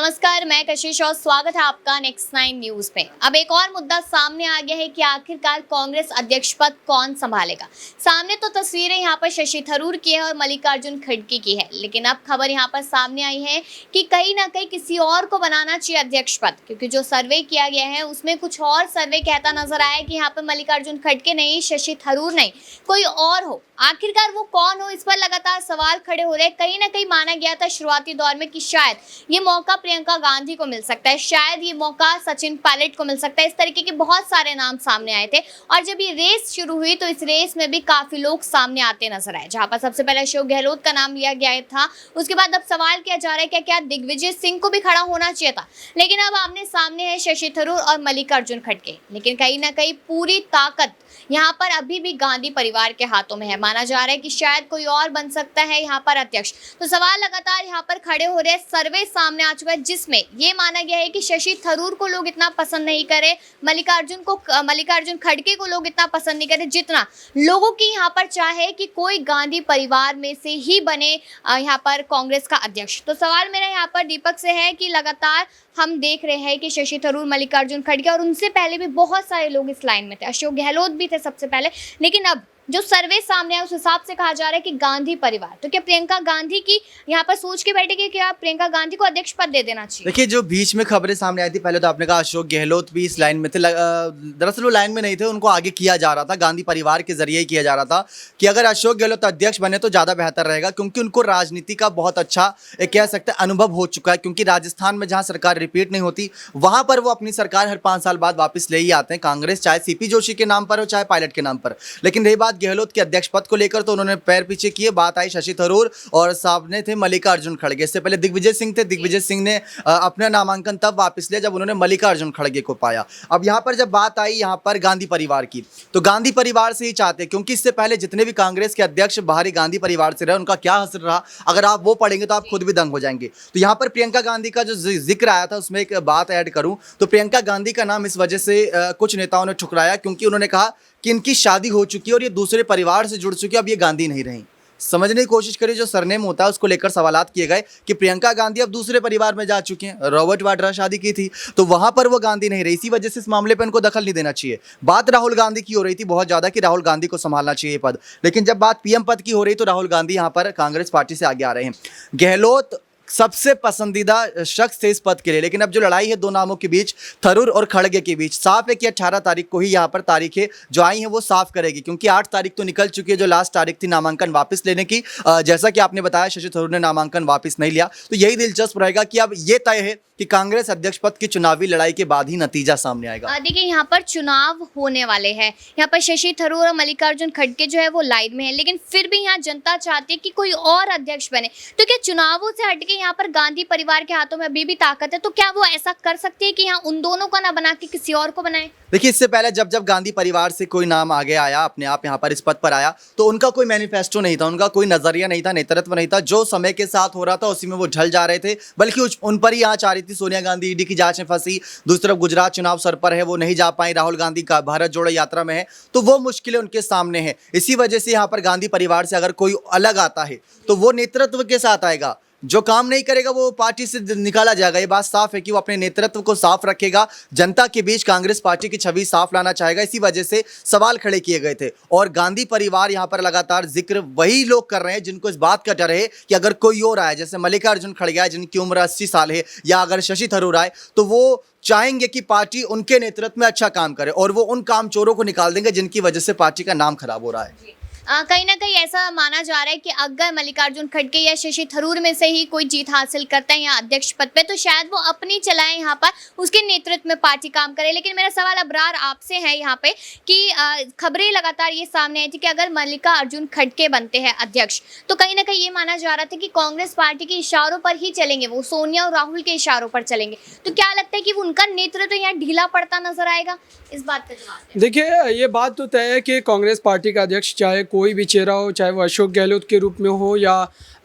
नमस्कार, मैं कशिश और स्वागत है आपका नेक्स्ट 9 न्यूज में। अब एक और मुद्दा सामने आ गया है कि आखिरकार कांग्रेस अध्यक्ष पद कौन संभालेगा। सामने तो तस्वीरें यहाँ पर शशि थरूर की है और मल्लिकार्जुन खड़गे की है, लेकिन अब खबर यहाँ पर सामने आई है कि कहीं ना कहीं किसी और को बनाना चाहिए अध्यक्ष पद, क्योंकि जो सर्वे किया गया है उसमें कुछ और सर्वे कहता नजर आया कि यहाँ पर मल्लिकार्जुन खड़गे नहीं, शशि थरूर नहीं, कोई और हो। आखिरकार वो कौन हो, इस पर लगातार सवाल खड़े हो रहे हैं। कहीं ना कहीं माना गया था शुरुआती दौर में कि शायद ये मौका प्रियंका गांधी को मिल सकता है, शायद ये मौका सचिन पायलट को मिल सकता है। इस तरीके के बहुत सारे नाम सामने आए थे और जब ये रेस शुरू हुई तो इस रेस में भी काफी लोग सामने आते नजर आए, जहां पर सबसे पहले अशोक गहलोत का नाम लिया गया था। उसके बाद अब सवाल किया जा रहा है क्या दिग्विजय सिंह को भी खड़ा होना चाहिए था, लेकिन अब आमने सामने है शशि थरूर और मल्लिकार्जुन खड़गे। लेकिन कहीं ना कहीं पूरी ताकत यहाँ पर अभी भी गांधी परिवार के हाथों में है। माना जा रहा है कि शायद कोई और बन सकता है यहाँ पर अध्यक्ष। तो सवाल लगातार यहाँ पर खड़े हो रहे हैं। सर्वे सामने आ चुका है जिसमें ये माना गया है कि शशि थरूर को लोग इतना पसंद नहीं करे, मल्लिकार्जुन खड़गे को लोग इतना पसंद नहीं करे जितना लोगों की यहाँ पर चाहे कि कोई गांधी परिवार में से ही बने यहाँ पर कांग्रेस का अध्यक्ष। तो सवाल मेरा यहाँ पर दीपक से है कि लगातार हम देख रहे हैं कि शशि थरूर, मल्लिकार्जुन खड़गे और उनसे पहले भी बहुत सारे लोग इस लाइन में थे, अशोक गहलोत भी थे सबसे पहले, लेकिन अब जो सर्वे सामने है उस हिसाब से कहा जा रहा है कि गांधी परिवार। तो क्या प्रियंका गांधी की यहाँ पर सोच के बैठे कि क्या प्रियंका गांधी को अध्यक्ष पद दे देना चाहिए? देखिए, जो बीच में खबरें सामने आई थी, पहले तो आपने कहा अशोक गहलोत भी इस लाइन में थे। दरअसल वो लाइन में नहीं थे, उनको आगे किया जा रहा था, गांधी परिवार के जरिए ही किया जा रहा था कि अगर अशोक गहलोत अध्यक्ष बने तो ज़्यादा बेहतर रहेगा, क्योंकि उनको राजनीति का बहुत अच्छा कह सकते हैं अनुभव हो चुका है। क्योंकि राजस्थान में जहाँ सरकार रिपीट नहीं होती वहाँ पर वो अपनी सरकार हर 5 साल बाद वापस ले ही आते हैं, कांग्रेस चाहे सीपी जोशी के नाम पर हो चाहे पायलट के नाम पर। लेकिन रही बात गहलोत के अध्यक्ष पद को लेकर तो उन्होंने पैर पीछे किए। बात आई शशि थरूर और सामने थे मल्लिकार्जुन खड़गे। इससे पहले दिग्विजय सिंह थे। दिग्विजय सिंह ने अपना नामांकन तब वापस लिया जब उन्होंने मल्लिकार्जुन खड़गे को पाया। अब यहाँ पर जब बात आई यहाँ पर गांधी परिवार की, तो गांधी परिवार से ही चाहते, क्योंकि इससे पहले जितने भी कांग्रेस के अध्यक्ष बाहरी गांधी परिवार से रहे उनका क्या असर रहा, अगर आप वो पढ़ेंगे तो आप खुद भी दंग हो जाएंगे। तो यहाँ पर प्रियंका गांधी का जो जिक्र आया था उसमें एक बात ऐड करूं तो प्रियंका गांधी का नाम इस वजह से कुछ नेताओं ने ठुकराया, क्योंकि उन्होंने कहा कि इनकी शादी हो चुकी है और ये दूसरे परिवार से जुड़ चुकी है, अब ये गांधी नहीं रही। समझने की कोशिश करिए, जो सरनेम होता है उसको लेकर सवालात किए गए कि प्रियंका गांधी अब दूसरे परिवार में जा चुकी हैं, रॉबर्ट वाड्रा शादी की थी तो वहां पर वो गांधी नहीं रही। इसी वजह से इस मामले पर इनको दखल नहीं देना चाहिए। बात राहुल गांधी की हो रही थी बहुत ज्यादा कि राहुल गांधी को संभालना चाहिए पद, लेकिन जब बात पीएम पद की हो रही तो राहुल गांधी यहाँ पर कांग्रेस पार्टी से आगे आ रहे हैं। गहलोत सबसे पसंदीदा शख्स थे इस पद के लिए, लेकिन अब जो लड़ाई है दो नामों के बीच, थरूर और खड़गे के बीच, साफ है कि 18 तारीख को ही यहाँ पर तारीखें जो आई हैं वो साफ करेगी, क्योंकि 8 तारीख तो निकल चुकी है जो लास्ट तारीख थी नामांकन वापस लेने की। जैसा कि आपने बताया शशि थरूर ने नामांकन वापस नहीं लिया, तो यही दिलचस्प रहेगा कि अब ये तय है कि कांग्रेस अध्यक्ष पद की चुनावी लड़ाई के बाद ही नतीजा सामने आएगा। देखिए, यहाँ पर चुनाव होने वाले हैं, यहाँ पर शशि थरूर और मल्लिकार्जुन खड़गे जो है वो लाइन में है, लेकिन फिर भी यहाँ जनता चाहती है कि कोई और अध्यक्ष बने। तो क्या चुनावों से हटके यहाँ पर गांधी परिवार के हाथों में अभी भी ताकत है, तो क्या वो ऐसा कर सकती है कि यहाँ उन दोनों का ना बना के किसी और को बनाए? देखिए, इससे पहले जब गांधी परिवार से कोई नाम आगे आया, अपने आप यहाँ पर इस पद पर आया, तो उनका कोई मैनिफेस्टो नहीं था, उनका कोई नजरिया नहीं था, नेतृत्व नहीं था। जो समय के साथ हो रहा था उसी में वो ढल जा रहे थे, बल्कि उन पर ही आंच आ रही थी। सोनिया गांधी ईडी की जांच में फंसी, दूसरी तरफ गुजरात चुनाव सर पर है, वो नहीं जा पाई। राहुल गांधी का भारत जोड़ो यात्रा में है, तो वो मुश्किलें उनके सामने हैं। इसी वजह से यहाँ पर गांधी परिवार से अगर कोई अलग आता है तो वो नेतृत्व के साथ आएगा, जो काम नहीं करेगा वो पार्टी से निकाला जाएगा। ये बात साफ है कि वो अपने नेतृत्व को साफ रखेगा, जनता के बीच कांग्रेस पार्टी की छवि साफ लाना चाहेगा। इसी वजह से सवाल खड़े किए गए थे और गांधी परिवार यहाँ पर लगातार जिक्र वही लोग कर रहे हैं जिनको इस बात का डर है कि अगर कोई और आए, जैसे मल्लिकार्जुन खड़गे आए जिनकी उम्र 80 साल है, या अगर शशि थरूर आए, तो वो चाहेंगे कि पार्टी उनके नेतृत्व में अच्छा काम करे और वो उन काम चोरों को निकाल देंगे जिनकी वजह से पार्टी का नाम खराब हो रहा है। कहीं ना कहीं ऐसा माना जा रहा है कि अगर मल्लिकार्जुन खड़गे या शशि थरूर में से ही कोई जीत हासिल करता है यहाँ अध्यक्ष पद पे, तो शायद वो अपनी चलाए यहाँ पर, उसके नेतृत्व में पार्टी काम करे। लेकिन मेरा सवाल अबरार आपसे है यहाँ पे कि खबरें लगातार ये सामने आई थी कि अगर मल्लिकार्जुन खड़गे बनते हैं अध्यक्ष, तो कहीं ना कहीं ये माना जा रहा था कि कांग्रेस पार्टी के इशारों पर ही चलेंगे, वो सोनिया और राहुल के इशारों पर चलेंगे। तो क्या लगता है कि उनका नेतृत्व यहाँ ढीला पड़ता नजर आएगा? इस बात का जवाब देखिए, ये बात तो तय है कि कांग्रेस पार्टी का अध्यक्ष चाहे कोई भी चेहरा हो, चाहे वो अशोक गहलोत के रूप में हो या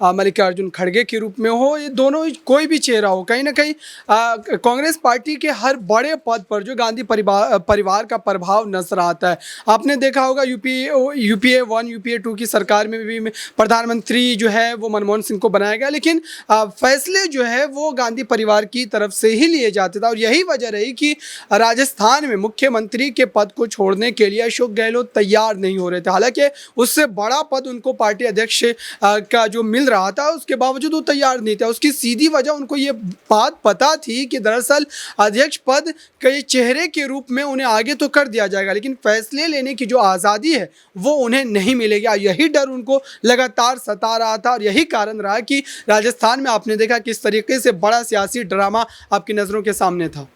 मल्लिकार्जुन खड़गे के रूप में हो, ये दोनों कोई भी चेहरा हो, कहीं ना कहीं कांग्रेस पार्टी के हर बड़े पद पर जो गांधी परिवार का प्रभाव नजर आता है। आपने देखा होगा यूपीए 1 यूपीए 2 की सरकार में भी प्रधानमंत्री जो है वो मनमोहन सिंह को बनाया गया, लेकिन फैसले जो है वो गांधी परिवार की तरफ से ही लिए जाते थे। और यही वजह रही कि राजस्थान में मुख्यमंत्री के पद को छोड़ने के लिए अशोक गहलोत तैयार नहीं हो रहे थे। हालांकि उससे बड़ा पद उनको पार्टी अध्यक्ष का जो मिल रहा था, उसके बावजूद वो तैयार नहीं था। उसकी सीधी वजह उनको ये बात पता थी कि दरअसल अध्यक्ष पद के चेहरे के रूप में उन्हें आगे तो कर दिया जाएगा, लेकिन फैसले लेने की जो आज़ादी है वो उन्हें नहीं मिलेगी। यही डर उनको लगातार सता रहा था और यही कारण रहा कि राजस्थान में आपने देखा किस तरीके से बड़ा सियासी ड्रामा आपकी नज़रों के सामने था।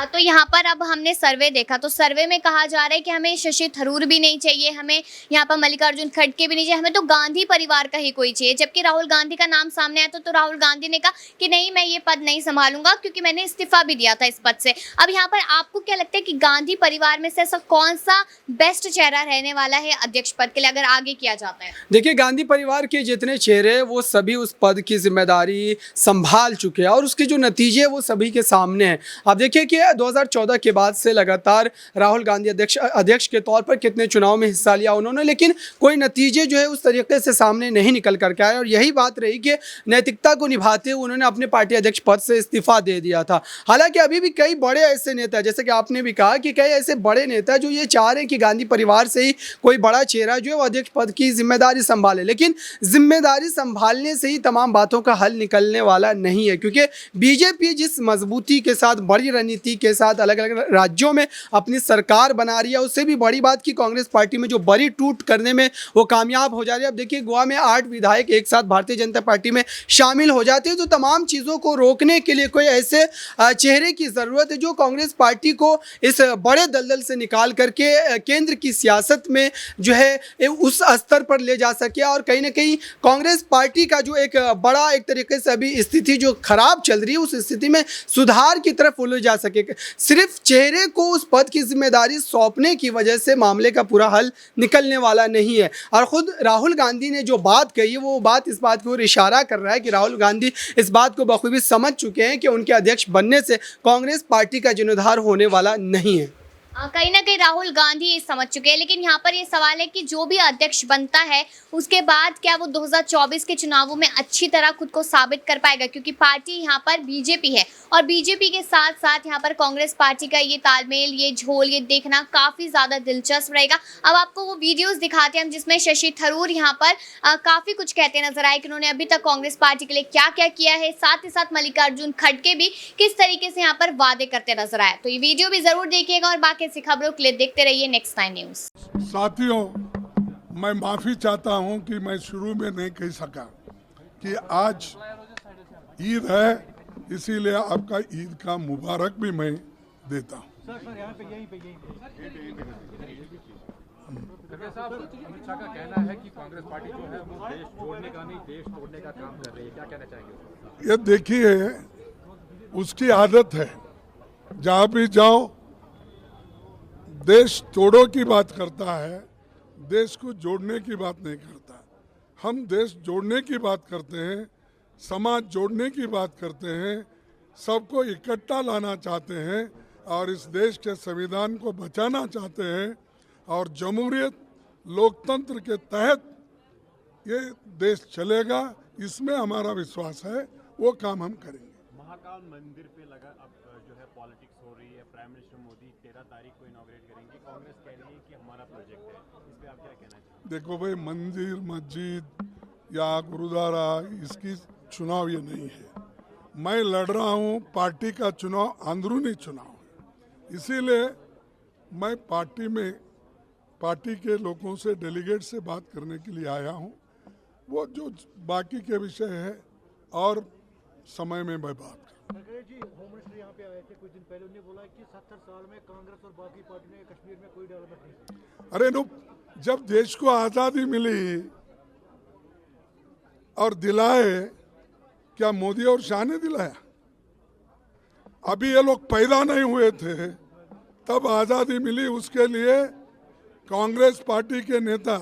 तो यहाँ पर अब हमने सर्वे देखा, तो सर्वे में कहा जा रहा है कि हमें शशि थरूर भी नहीं चाहिए, हमें यहाँ पर मल्लिकार्जुन खड़गे भी नहीं चाहिए, हमें तो गांधी परिवार का ही कोई चाहिए। जबकि राहुल गांधी का नाम सामने आया तो राहुल गांधी ने कहा कि नहीं, मैं ये पद नहीं संभालूंगा क्योंकि मैंने इस्तीफा भी दिया था इस पद से। अब यहाँ पर आपको क्या लगता है कि गांधी परिवार में से ऐसा कौन सा बेस्ट चेहरा रहने वाला है अध्यक्ष पद के लिए अगर आगे किया जाता है? देखिए, गांधी परिवार के जितने चेहरे वो सभी उस पद की जिम्मेदारी संभाल चुके हैं और उसके जो नतीजे वो सभी के सामने हैं। आप देखिए कि 2014 के बाद से लगातार राहुल गांधी अध्यक्ष के तौर पर कितने चुनाव में हिस्सा लिया उन्होंने, लेकिन कोई नतीजे जो है उस तरीके से सामने नहीं निकल करके आए। और यही बात रही कि नैतिकता को निभाते हुए उन्होंने अपने पार्टी अध्यक्ष पद से इस्तीफा दे दिया था। हालांकि अभी भी कई बड़े ऐसे नेता, जैसे कि आपने भी कहा कि कई ऐसे बड़े नेता जो ये चाह रहे हैं कि गांधी परिवार से ही कोई बड़ा चेहरा जो है वो अध्यक्ष पद की जिम्मेदारी संभाले, लेकिन जिम्मेदारी संभालने से ही तमाम बातों का हल निकलने वाला नहीं है। क्योंकि बीजेपी जिस मजबूती के साथ, बड़ी रणनीति के साथ अलग अलग राज्यों में अपनी सरकार बना रही है, उससे भी बड़ी बात कि कांग्रेस पार्टी में जो बड़ी टूट करने में वो कामयाब हो जा रही है। अब देखिए, गोवा में 8 विधायक एक साथ भारतीय जनता पार्टी में शामिल हो जाते हैं। तो तमाम चीज़ों को रोकने के लिए कोई ऐसे चेहरे की ज़रूरत है जो कांग्रेस पार्टी को इस बड़े दलदल से निकाल करके केंद्र की सियासत में जो है उस स्तर पर ले जा सके और कहीं ना कहीं कांग्रेस पार्टी का जो एक बड़ा एक तरीके से अभी स्थिति जो खराब चल रही है उस स्थिति में सुधार की तरफ ले जा सके। सिर्फ चेहरे को उस पद की जिम्मेदारी सौंपने की वजह से मामले का पूरा हल निकलने वाला नहीं है। और खुद राहुल गांधी ने जो बात कही है वो बात इस बात को इशारा कर रहा है कि राहुल गांधी इस बात को बखूबी समझ चुके हैं कि उनके अध्यक्ष बनने से कांग्रेस पार्टी का जीर्णोद्धार होने वाला नहीं है। कहीं ना कहीं राहुल गांधी ये समझ चुके हैं, लेकिन यहाँ पर ये सवाल है कि जो भी अध्यक्ष बनता है उसके बाद क्या वो 2024 के चुनावों में अच्छी तरह खुद को साबित कर पाएगा, क्योंकि पार्टी यहाँ पर बीजेपी है और बीजेपी के साथ साथ यहाँ पर कांग्रेस पार्टी का ये तालमेल, ये झोल, ये देखना काफ़ी ज़्यादा दिलचस्प रहेगा। अब आपको वो वीडियोज़ दिखाते हैं हम जिसमें शशि थरूर यहाँ पर काफ़ी कुछ कहते नजर आए कि उन्होंने अभी तक कांग्रेस पार्टी के लिए क्या क्या किया है, साथ ही साथ मल्लिकार्जुन खड़गे भी किस तरीके से यहाँ पर वादे करते नजर आए। तो ये वीडियो भी जरूर देखिएगा और बाकी ऐसी खबरों के लिए देखते रहिए नेक्स्ट 9 न्यूज़। साथियों, मैं माफी चाहता हूं कि मैं शुरू में नहीं कह सका कि आज ईद है, इसीलिए आपका ईद का मुबारक भी मैं देता हूं। अमित शाह का कहना है कि कांग्रेस पार्टी जो है वो देश जोड़ने का नहीं, देश तोड़ने का काम कर रही है, क्या कहना चाहेंगे? ये देखिए, उसकी आदत है, जहां भी जाओ देश तोड़ो की बात करता है, देश को जोड़ने की बात नहीं करता। हम देश जोड़ने की बात करते हैं, समाज जोड़ने की बात करते हैं, सबको इकट्ठा लाना चाहते हैं और इस देश के संविधान को बचाना चाहते हैं और जमहूरियत लोकतंत्र के तहत ये देश चलेगा, इसमें हमारा विश्वास है, वो काम हम करेंगे। महाकाल मंदिर पे लगा अब जो है पॉलिटिक्स हो रही है, प्राइम मिनिस्टर मोदी 13 तारीख को इनॉग्रेट करेंगे, कांग्रेस कह रही है कि हमारा प्रोजेक्ट है, इस पे आप क्या कहना चाहेंगे? देखो भाई, मंदिर मस्जिद या गुरुद्वारा इसकी चुनाव ये नहीं है। मैं लड़ रहा हूँ पार्टी का चुनाव, अंदरूनी चुनाव है, इसीलिए मैं पार्टी के लोगों से, डेलीगेट से बात करने के लिए आया हूँ। वो जो बाकी के विषय है और समय में मैं बात खड़गे जी, होम मिनिस्टर यहाँ पे आए थे कुछ दिन पहले, उन्होंने बोला कि 70 साल में कांग्रेस और बाकी पार्टी ने कश्मीर में कोई डेवलपमेंट नहीं की। अरे नो, जब देश को आज़ादी मिली और दिलाए, क्या मोदी और शाह ने दिलाया? अभी ये लोग पैदा नहीं हुए थे तब आज़ादी मिली। उसके लिए कांग्रेस पार्टी के नेता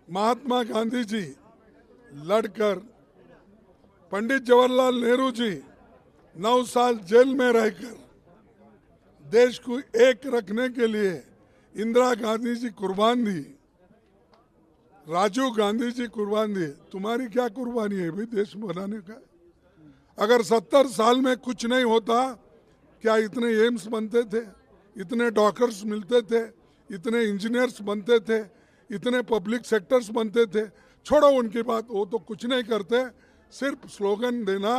महात्मा गांधी जी लड़कर पंडित जवाहरलाल नेहरू जी 9 साल जेल में रहकर देश को एक रखने के लिए इंदिरा गांधी जी कुर्बान दी, राजीव गांधी जी कुर्बान दिए। तुम्हारी क्या कुर्बानी है भाई देश बनाने का? अगर 70 साल में कुछ नहीं होता, क्या इतने एम्स बनते थे, इतने डॉक्टर्स मिलते थे, इतने इंजीनियर्स बनते थे, इतने पब्लिक सेक्टर्स बनते थे? छोड़ो उनकी बात, वो तो कुछ नहीं करते, सिर्फ स्लोगन देना,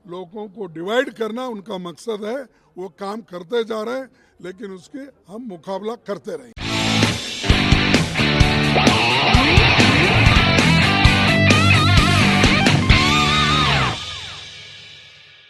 लोगों को डिवाइड करना उनका मकसद है। वो काम करते जा रहे हैं, लेकिन उसके हम मुकाबला करते रहेंगे।